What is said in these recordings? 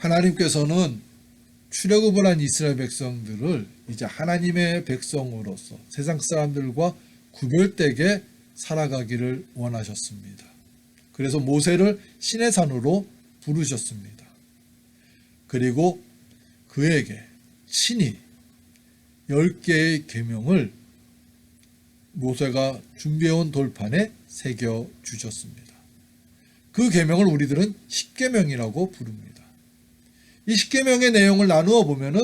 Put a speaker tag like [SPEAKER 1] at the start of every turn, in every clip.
[SPEAKER 1] 하나님께서는 출애굽을 한 이스라엘 백성들을 이제 하나님의 백성으로서 세상 사람들과 구별되게 살아가기를 원하셨습니다. 그래서 모세를 시내산으로 부르셨습니다. 그리고 그에게 친히 10개의 계명을 모세가 준비해온 돌판에 새겨 주셨습니다. 그 계명을 우리들은 십계명이라고 부릅니다. 이 십계명의 내용을 나누어 보면은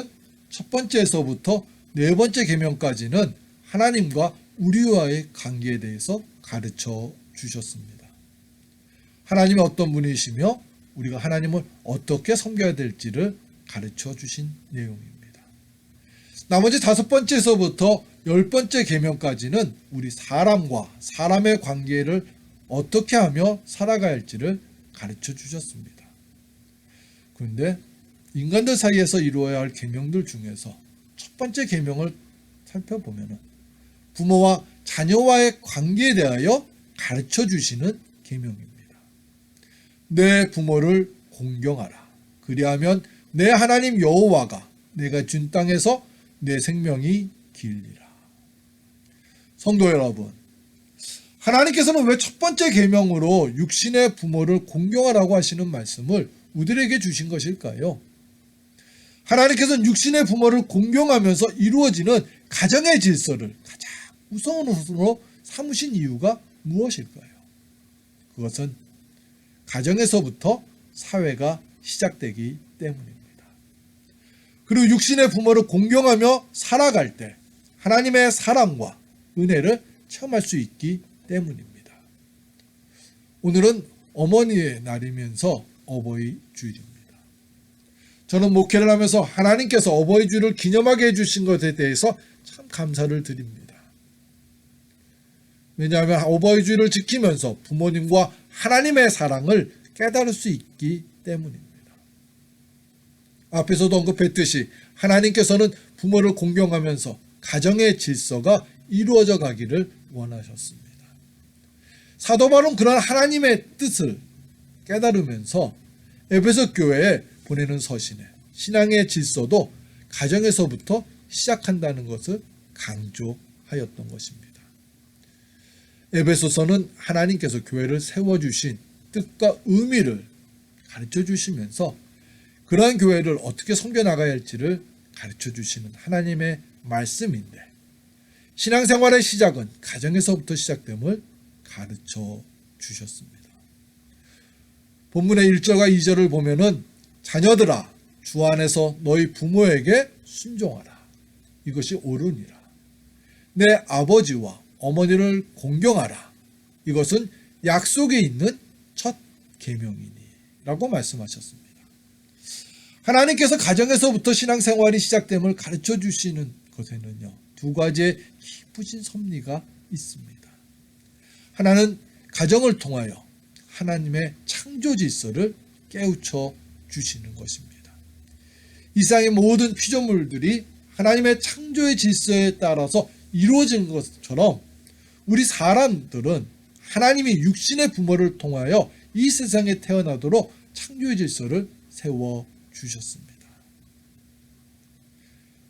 [SPEAKER 1] 첫 번째에서부터 네 번째 계명까지는 하나님과 우리와의 관계에 대해서 가르쳐 주셨습니다. 하나님이 어떤 분이시며 우리가 하나님을 어떻게 섬겨야 될지를 가르쳐 주신 내용입니다. 나머지 다섯 번째에서부터 열 번째 계명까지는 우리 사람과 사람의 관계를 어떻게 하며 살아가야 할지를 가르쳐 주셨습니다. 그런데 인간들 사이에서 이루어야 할 계명들 중에서 첫 번째 계명을 살펴보면 부모와 자녀와의 관계에 대하여 가르쳐 주시는 계명입니다. 내 부모를 공경하라. 그리하면 내 하나님 여호와가 내가 준 땅에서 내 생명이 길리라. 성도 여러분, 하나님께서는 왜 첫 번째 계명으로 육신의 부모를 공경하라고 하시는 말씀을 우리에게 주신 것일까요? 하나님께서는 육신의 부모를 공경하면서 이루어지는 가정의 질서를 가장 우선으로 삼으신 이유가 무엇일까요? 그것은 가정에서부터 사회가 시작되기 때문입니다. 그리고 육신의 부모를 공경하며 살아갈 때 하나님의 사랑과 은혜를 체험할 수 있기 때문입니다. 오늘은 어머니의 날이면서 어버이 주일입니다. 저는 목회를 하면서 하나님께서 어버이 주일을 기념하게 해주신 것에 대해서 참 감사를 드립니다. 왜냐하면 어버이 주일을 지키면서 부모님과 하나님의 사랑을 깨달을 수 있기 때문입니다. 앞에서도 언급했듯이 하나님께서는 부모를 공경하면서 가정의 질서가 이루어져 가기를 원하셨습니다. 사도 바울은 그런 하나님의 뜻을 깨달으면서 에베소 교회에 보내는 서신에 신앙의 질서도 가정에서부터 시작한다는 것을 강조하였던 것입니다. 에베소서는 하나님께서 교회를 세워주신 뜻과 의미를 가르쳐 주시면서 그러한 교회를 어떻게 섬겨나가야 할지를 가르쳐 주시는 하나님의 말씀인데 신앙생활의 시작은 가정에서부터 시작됨을 가르쳐 주셨습니다. 본문의 1절과 2절을 보면은 자녀들아 주 안에서 너희 부모에게 순종하라. 이것이 옳으니라. 내 아버지와 어머니를 공경하라. 이것은 약속에 있는 첫 계명이니 라고 말씀하셨습니다. 하나님께서 가정에서부터 신앙생활이 시작됨을 가르쳐 주시는 것에는요, 두 가지의 깊으신 섭리가 있습니다. 하나는 가정을 통하여 하나님의 창조 질서를 깨우쳐 주시는 것입니다. 이 세상의 모든 피조물들이 하나님의 창조의 질서에 따라서 이루어진 것처럼 우리 사람들은 하나님이 육신의 부모를 통하여 이 세상에 태어나도록 창조의 질서를 세워 주셨습니다.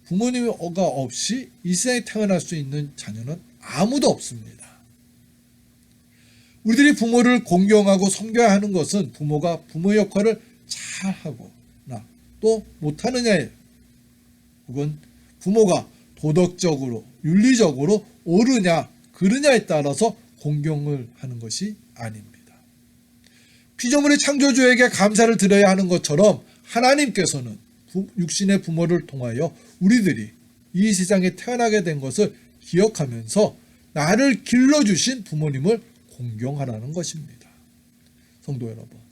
[SPEAKER 1] 부모님의 어가 없이 이 세상에 태어날 수 있는 자녀는 아무도 없습니다. 우리들이 부모를 공경하고 섬겨야 하는 것은 부모가 부모 역할을 잘하거나 또 못하느냐에 혹은 부모가 도덕적으로 윤리적으로 옳으냐 그르냐에 따라서 공경을 하는 것이 아닙니다. 피조물의 창조주에게 감사를 드려야 하는 것처럼 하나님께서는 육신의 부모를 통하여 우리들이 이 세상에 태어나게 된 것을 기억하면서 나를 길러주신 부모님을 공경하라는 것입니다. 성도 여러분,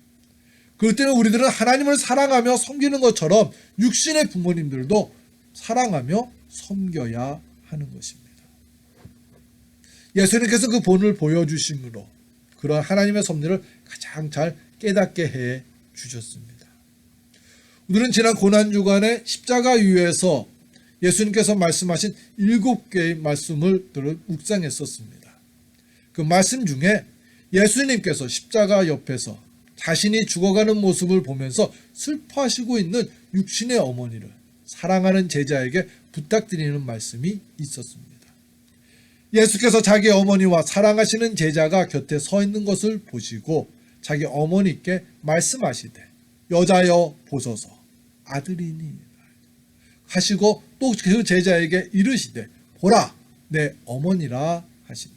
[SPEAKER 1] 그렇기 때문에 우리들은 하나님을 사랑하며 섬기는 것처럼 육신의 부모님들도 사랑하며 섬겨야 하는 것입니다. 예수님께서 그 본을 보여주심으로 그런 하나님의 섭리를 가장 잘 깨닫게 해 주셨습니다. 우리는 지난 고난주간에 십자가 위에서 예수님께서 말씀하신 7개의 말씀을 묵상했었습니다. 그 말씀 중에 예수님께서 십자가 옆에서 자신이 죽어가는 모습을 보면서 슬퍼하시고 있는 육신의 어머니를 사랑하는 제자에게 부탁드리는 말씀이 있었습니다. 예수께서 자기 어머니와 사랑하시는 제자가 곁에 서 있는 것을 보시고 자기 어머니께 말씀하시되 여자여 보소서 아들이니 하시고 또 그 제자에게 이르시되 보라 내 어머니라 하신대.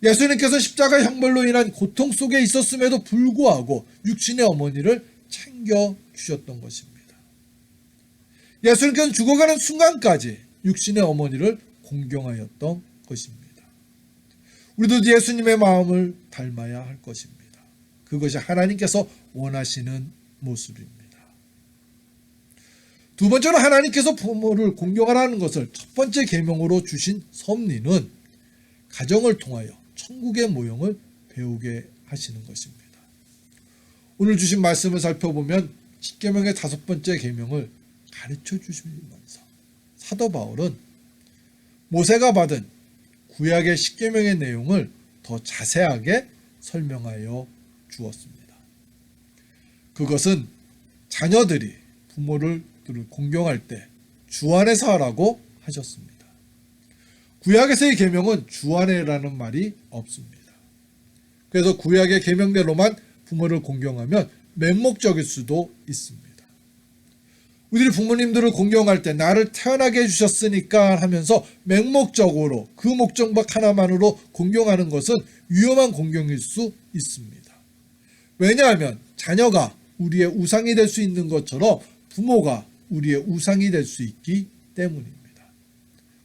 [SPEAKER 1] 예수님께서 십자가 형벌로 인한 고통 속에 있었음에도 불구하고 육신의 어머니를 챙겨주셨던 것입니다. 예수님께서는 죽어가는 순간까지 육신의 어머니를 공경하였던 것입니다. 우리도 예수님의 마음을 닮아야 할 것입니다. 그것이 하나님께서 원하시는 모습입니다. 두 번째로 하나님께서 부모를 공경하라는 것을 첫 번째 계명으로 주신 섭리는 가정을 통하여 천국의 모형을 배우게 하시는 것입니다. 오늘 주신 말씀을 살펴보면 십계명의 다섯 번째 계명을 가르쳐 주시면서 사도 바울은 모세가 받은 구약의 십계명의 내용을 더 자세하게 설명하여 주었습니다. 그것은 자녀들이 부모를 공경할 때 주 안에서 하라고 하셨습니다. 구약에서의 계명은 주 안에라는 말이 없습니다. 그래서 구약의 계명대로만 부모를 공경하면 맹목적일 수도 있습니다. 우리 부모님들을 공경할 때 나를 태어나게 해주셨으니까 하면서 맹목적으로 그 목적 하나만으로 공경하는 것은 위험한 공경일 수 있습니다. 왜냐하면 자녀가 우리의 우상이 될 수 있는 것처럼 부모가 우리의 우상이 될 수 있기 때문입니다.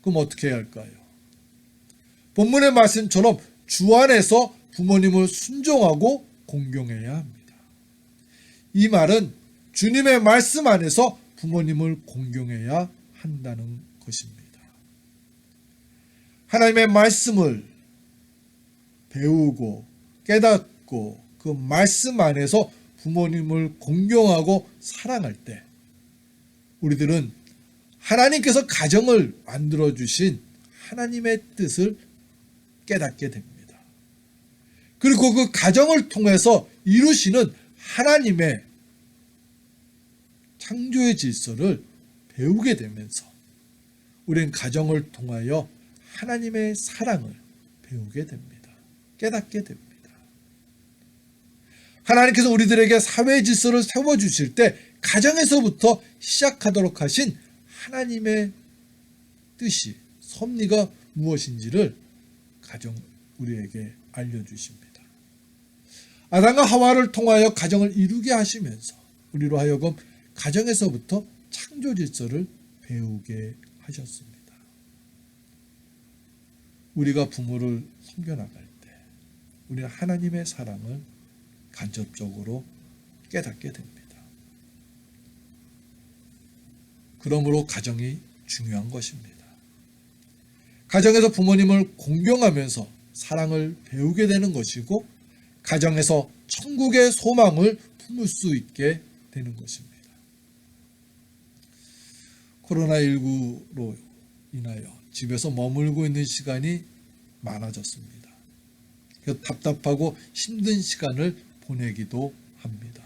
[SPEAKER 1] 그럼 어떻게 해야 할까요? 본문의 말씀처럼 주 안에서 부모님을 순종하고 공경해야 합니다. 이 말은 주님의 말씀 안에서 부모님을 공경해야 한다는 것입니다. 하나님의 말씀을 배우고 깨닫고 그 말씀 안에서 부모님을 공경하고 사랑할 때 우리들은 하나님께서 가정을 만들어 주신 하나님의 뜻을 깨닫게 됩니다. 그리고 그 가정을 통해서 이루시는 하나님의 창조의 질서를 배우게 되면서 우리는 가정을 통하여 하나님의 사랑을 배우게 됩니다. 깨닫게 됩니다. 하나님께서 우리들에게 사회 질서를 세워주실 때 가정에서부터 시작하도록 하신 하나님의 뜻이 섭리가 무엇인지를 가정 우리에게 알려주십니다. 아담과 하와를 통하여 가정을 이루게 하시면서 우리로 하여금 가정에서부터 창조 질서를 배우게 하셨습니다. 우리가 부모를 섬겨나갈 때 우리는 하나님의 사랑을 간접적으로 깨닫게 됩니다. 그러므로 가정이 중요한 것입니다. 가정에서 부모님을 공경하면서 사랑을 배우게 되는 것이고 가정에서 천국의 소망을 품을 수 있게 되는 것입니다. 코로나19로 인하여 집에서 머물고 있는 시간이 많아졌습니다. 답답하고 힘든 시간을 보내기도 합니다.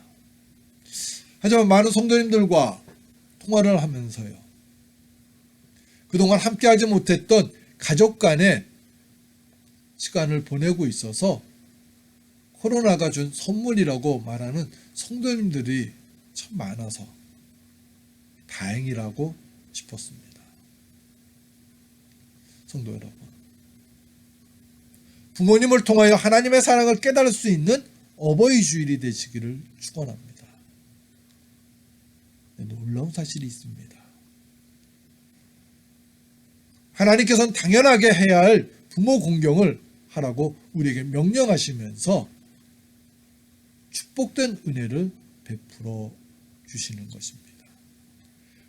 [SPEAKER 1] 하지만 많은 성도님들과 통화를 하면서요. 그동안 함께하지 못했던 가족 간의 시간을 보내고 있어서 코로나가 준 선물이라고 말하는 성도님들이 참 많아서 다행이라고 싶었습니다. 성도 여러분, 부모님을 통하여 하나님의 사랑을 깨달을 수 있는 어버이 주일이 되시기를 축원합니다. 놀라운 사실이 있습니다. 하나님께서는 당연하게 해야 할 부모 공경을 하라고 우리에게 명령하시면서 축복된 은혜를 베풀어 주시는 것입니다.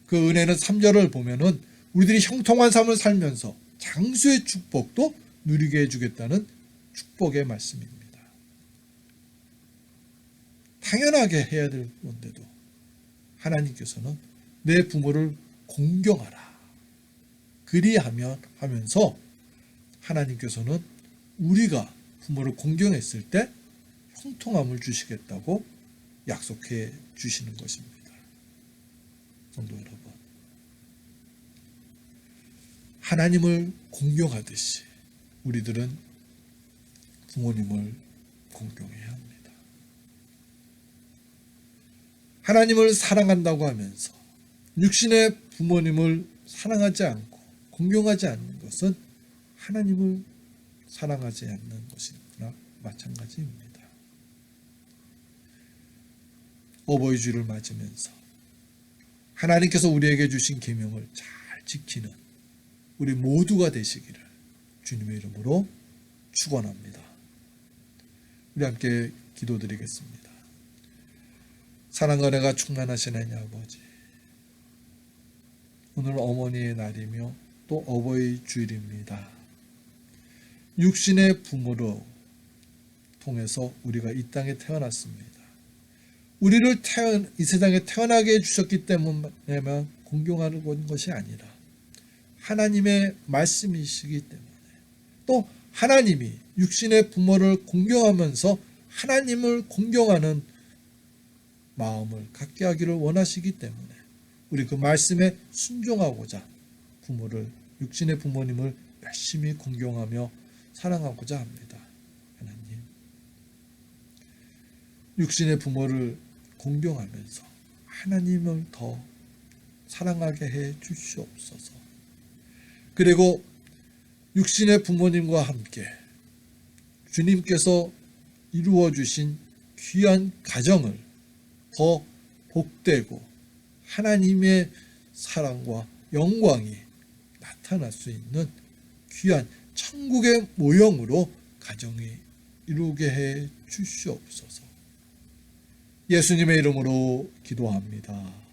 [SPEAKER 1] 그 은혜는 3절을 보면은 우리들이 형통한 삶을 살면서 장수의 축복도 누리게 해주겠다는 축복의 말씀입니다. 당연하게 해야 될 건데도 하나님께서는 내 부모를 공경하라. 그리하면 하면서 하나님께서는 우리가 부모를 공경했을 때 형통함을 주시겠다고 약속해 주시는 것입니다. 성도 여러분, 하나님을 공경하듯이 우리들은 부모님을 공경해야 합니다. 하나님을 사랑한다고 하면서 육신의 부모님을 사랑하지 않고 공경하지 않는 것은 하나님을 사랑하지 않는 것이나 마찬가지입니다. 어버이 주를 맞으면서 하나님께서 우리에게 주신 계명을 잘 지키는 우리 모두가 되시기를 주님의 이름으로 축원합니다. 우리 함께 기도드리겠습니다. 사랑과 은혜가 충만하신 하나님 아버지, 오늘 어머니의 날이며 또 어버이 주일입니다. 육신의 부모로 통해서 우리가 이 땅에 태어났습니다. 우리를 이 세상에 태어나게 해주셨기 때문에만 공경하는 것이 아니라 하나님의 말씀이시기 때문에 또 하나님이 육신의 부모를 공경하면서 하나님을 공경하는 마음을 갖게 하기를 원하시기 때문에 우리 그 말씀에 순종하고자 육신의 부모님을 열심히 공경하며 사랑하고자 합니다. 하나님, 육신의 부모를 공경하면서 하나님을 더 사랑하게 해 주시옵소서. 그리고 육신의 부모님과 함께 주님께서 이루어 주신 귀한 가정을 더 복되고 하나님의 사랑과 영광이 나타날 수 있는 귀한 천국의 모형으로 가정이 이루게 해 주시옵소서. 예수님의 이름으로 기도합니다.